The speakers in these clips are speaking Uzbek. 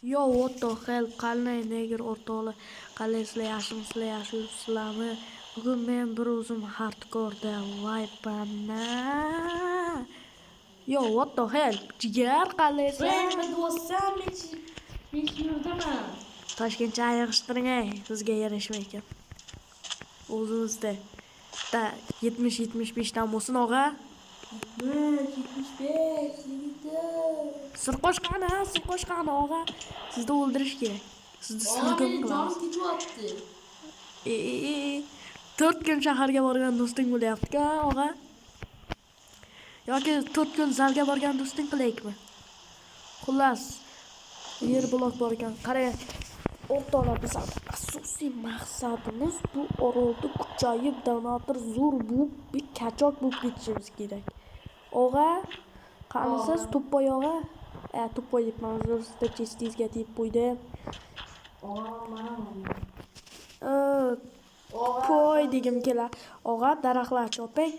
Yo, what the hell, qalay negir o'rtoqlar, qalaysizlar, yaxshimisizlarmi? Bugun men bir o'zim hardkorda vaypana. Yo, what the hell, jigar qalaysizlar? Ben do'stim hech yurdaman. Toshkentcha yig'ishtiring, sizga yarashmaykan. O'zimizda 70-75 dan bo'lsin, og'a. 75 yigiti. Sir qo'shqani, og'a. Sizni o'ldirish kerak. Sizni sirg'im qilamiz. Jonim ketyapti. 4 kun shaharga borgan do'sting bo'lyapti-ku, og'a. Yoki 4 kun zalga borgan do'sting qilaylikmi? Xullas, yer blok bor ekan. Qarang, o'rtoqlar, biz asosiy maqsadimiz bu orolda kuchayib, donator zo'r bo'lib, bir kachok bo'lib ketishimiz kerak. Og'a, qanisiz to'ppoy og'a? To'ppoy debman, o'zingizda chestingizga tegib qo'ydi. Qo'y degim kelar. Og'a, daraxtlar choping.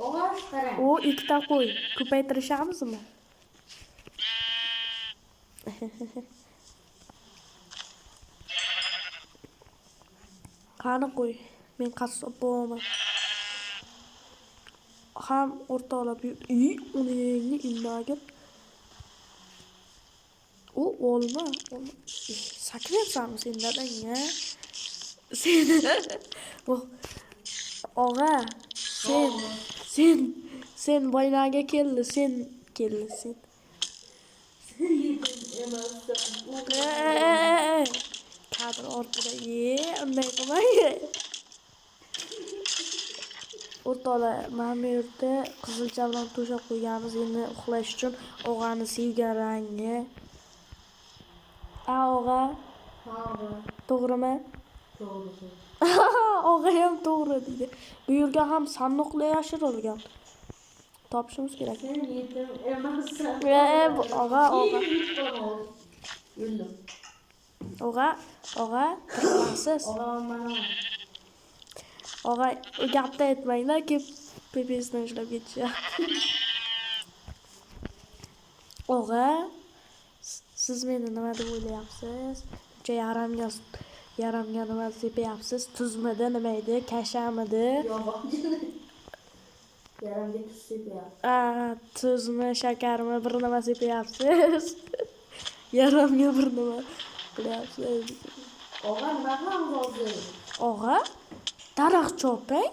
Og'a, qarang. O, ikkita qo'y. Ko'paytirishamizmi? Qani qo'y. Men qassob bo'laman. Ham o'rtoqlar, uningni indagib. O, olma. Sakrayapsanmi sen dadang-a? Sen. Og'a, sen boynaga keldi, sen. Kadr ortida unday qilmang. O'rtoqlar, mana bu yerda qizilcha bilan to'shab qo'yganmiz endi uxlash uchun. Og'ani sevgan rangi. Og'a. To'g'rimi? To'g'ri. Og'a ham to'g'ri deydi. Bu yerga ham sandiqlar yashirilgan. Topishimiz kerak. Sen yetim emassan. Og'a. Yo'ldim. Og'a, tirmasiz. Og'a, gapda aytmanglar, ki pepesdan ushlab ketishyapti. Og'a, siz meni nima deb o'ylayapsiz? Yaramga nima sepayapsiz? Tuzmidi, nima edi? Kashamidi? Yaramga tuz sepayapsiz. Tuzmi, shakarmi, bir nima sepayapsiz? Yaramga bir nima qilyapsiz. Og'a, nima qilamiz hozir? Og'a, daraxt choping.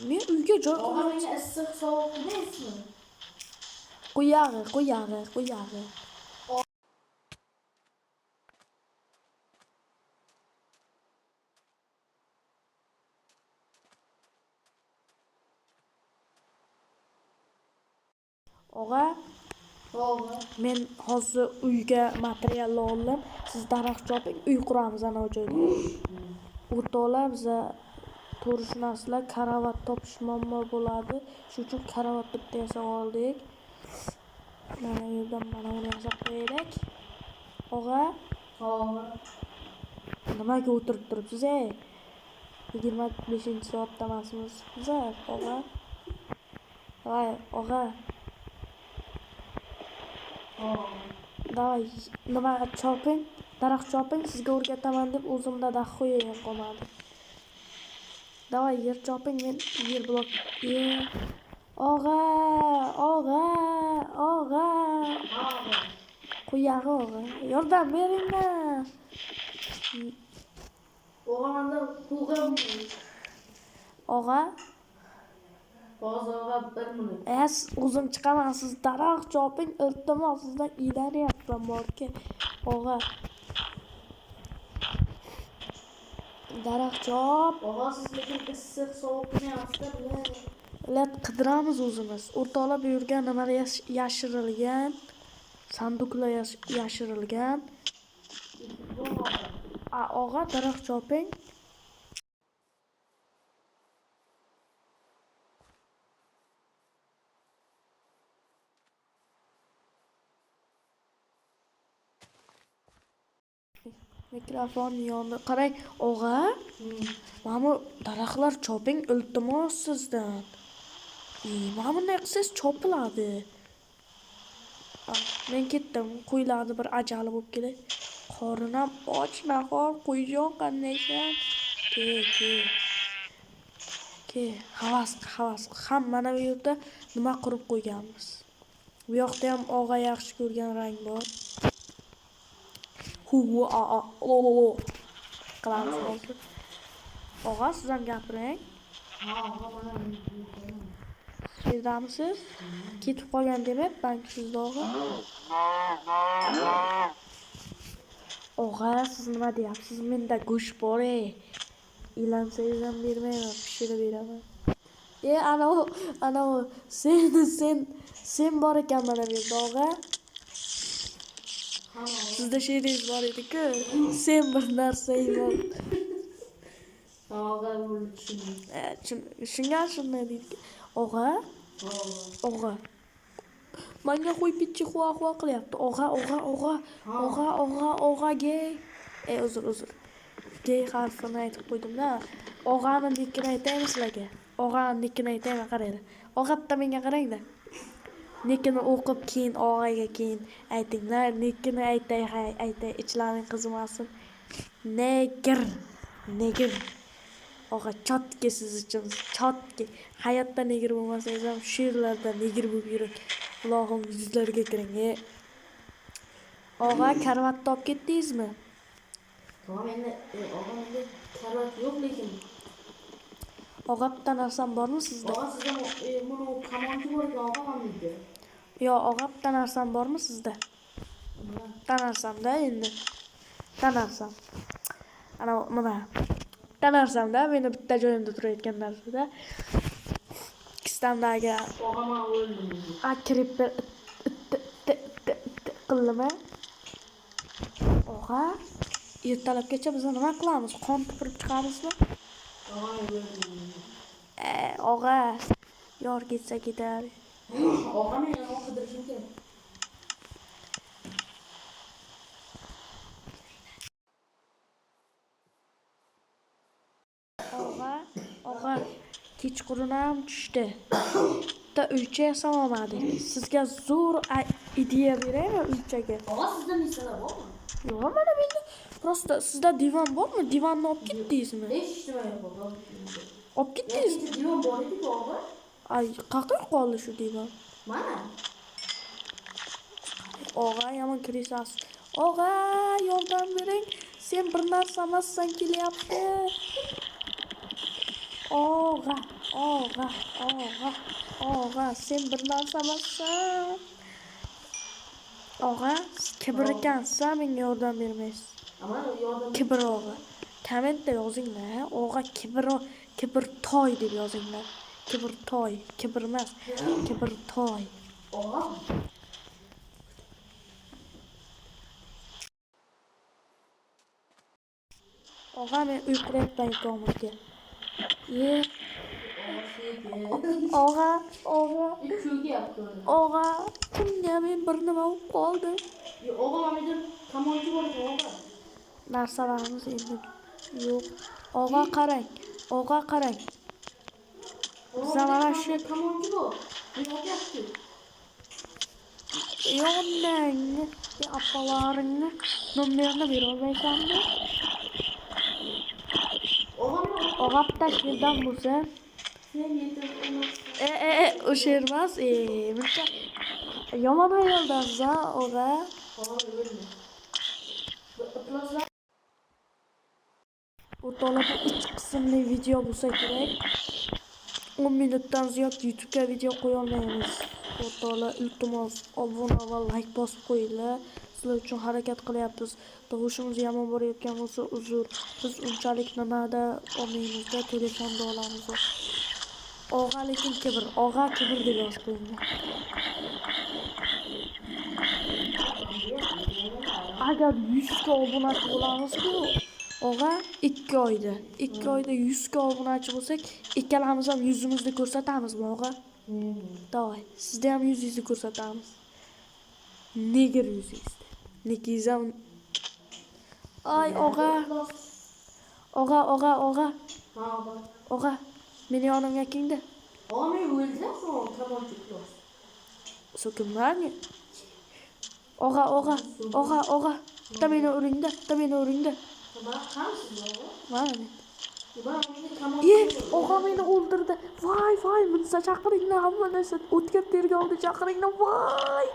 Men uyga joy Og'a, menga issiq sovuq deysizmi? Qo'yag'i. Og'a, men hozir uyga material oldim. Siz daraxt choping, uy quramiz ana o'sha joyda. O'rtoqlar, biza to'rishunoslar karavot topish muammo bo'ladi. Shuning uchun karavot bitta yasab oldik. Mana yerdan mana uni yasab qo'yaylik. Og'a, nimaga o'tirib turibsiz, 25-soatda emasmiz biz, og'a. Og'a. Davay, nima choping, daraxt choping, sizga o'rgataman deb o'zimda daxo'ya ham qolmadi. Davay, yer choping, men yer blok. Og'a. Qo'yag'i og'a. Yordam beringlar. Og'a, menda qo'g'im. Og'a. Hozir og'a 1 minut. O'zim chiqaman, siz daraxt choping, iltimos, sizdan idaryapman borki. Og'a. Daraxt chop. Og'a, siz lekin issiq sovuq demayapsizlar. Lat qidiramiz o'zimiz. O'rtoqlar, bu yerga nimalar yashirilgan? Sanduqlar yashirilgan. Og'a, daraxt choping. Mikrofon yondi. Qarang, og'a. Mana bu daraxtlar choping, iltimos sizdan. Mana bunday qilsangiz chopiladi. Men ketdim. Qo'ylarni bir ajali bo'lib keladi. Qorinam och, nahor, qo'yjon qandaysan? Ke. Havas. Mana bu yerda nima qurib qo'yganmiz? Bu yoqda ham og'a yaxshi ko'rgan rang bor. Qilamiz hozir. Og'a, siz ham gapiring. Ha, mana Sizdamisiz? Ketib qolgan demayapman-ku sizda og'a. Og'a, siz nima deyapsiz? Menda go'sht bor-ey. Ilansangiz ham bermayman, pishirib beraman. Anavi sen bor ekan mana bu yerda og'a. Sizda she'ringiz bor edi-ku. Sen bir narsa yeyman. og'a bo'ldi tushundim. Shunga shunday deydi. Og'a. Menga qo'yib bitchi xua qilyapti. Og'a gay. Uzr. Gay harfini aytib qo'ydim-da. Og'ani nickini aytaymi sizlarga? Og'ani nickini aytaymi, qaranglar. Og'a bitta menga qaranglar. Nickini o'qib keyin og'aga keyin aytinglar. Nickini aytay, ichlaring qizimasin. Negr. Og'a chotki siz uchun, chotki. Hayotda negr bo'lmasangiz ham she'rlarda negr bo'lib yuring. Allohim yuzlarga kiring. Og'a, karvatni olib ketdingizmi? Tamam endi og'amda karvat yo'q lekin. Og'a, bitta narsam bormi sizda? Og'a sizda buni kamonchi bor ekan og'am deydi. Yo, og'a, bitta narsam bormi sizda? Bitta narsam-da endi. Bitta narsam. Ana nima? Bitta narsam-da, meni bitta joyimda turayotgan narsada. Kistamdagi Og'am o'ldi. kirib qildimi? Og'a, ertalabgacha biz nima qilamiz? Qon tupurib chiqamizmi? Og'am o'ldi. Og'a, yor ketsa ketar. Og'am meni qidirishim kerak. Og'a, kechqurun ham tushdi. Bitta uycha yasamoqdik. Sizga zo'r ideya beraymi uychaga? Og'a sizda misalar bormi? Yo'q, mana menda prosta sizda divan bormi? Divanni olib ketdingizmi? Hech nima yo'q. Olib ketdingizmi? Divan bor edi-ku og'a. Ay, qayerga qoldi shu divan? Mana. Og'a, yomon kirisasiz. Og'a, yordam bering. Sen bir narsa emassan kelyapti. Og'a, sen bir narsa emassan. Og'a, siz kibr ekansiz, menga yordam bermaysiz. Ama yordam. Kibr og'a. Kommentda yozinglar. Og'a kibr toy deb yozinglar. Kibr toy, kibr emas, kibr toy. Og'a. Og'a, men uyqulayapman ukamga. Og'a. Og'a, kimga men bir nima bo'lib qoldi. Og'a mana kamonchi bor ekan og'a. Narsalarimiz endi yo'q. Og'a qarang. Zamana shu kamonchi bor. Yo'qyapti. yondan appalaringni nomerini bera olmaysanmi? Og'a, bitta she'rdan bo'lsa. O'sha emas, buncha yomon ayoldansiz, og'a. O'rtoqlar, 3 qismli video bo'lsa kerak. 10 minutdan ziyod YouTube'ga video qo'ya olmaymiz. O'rtoqlar, iltimos obuna va like bosib qo'yinglar. Sizlar uchun harakat qilyapmiz. Tovushimiz yomon borayotgan bo'lsa uzr. Biz unchalik nimada olmaymiz-da, telefonda olamiz. Og'a lekin kibr, og'a kibr deb yozib qo'yinglar. Agar 100 ta obunachi bo'lamiz-ku, og'a 2 oyda 100 ta obunachi bo'lsak, ikkalamiz ham yuzimizni ko'rsatamizmi, og'a? Davay, sizda ham yuzingizni ko'rsatamiz. Negr yuzingizni. Nikingiz ham. Ay, og'a. Og'a, meni yonimga keldi. Og'a, men o'ldim, kamonchi quloq. So'kinmang. Og'a. Da meni uringda. Kamsiz og'a? Mana. Ben tamam. Og'a meni o'ldirdi. Voy, bunsa chaqiringlar hamma narsa. O'tkir tergovni chaqiringlar. Voy.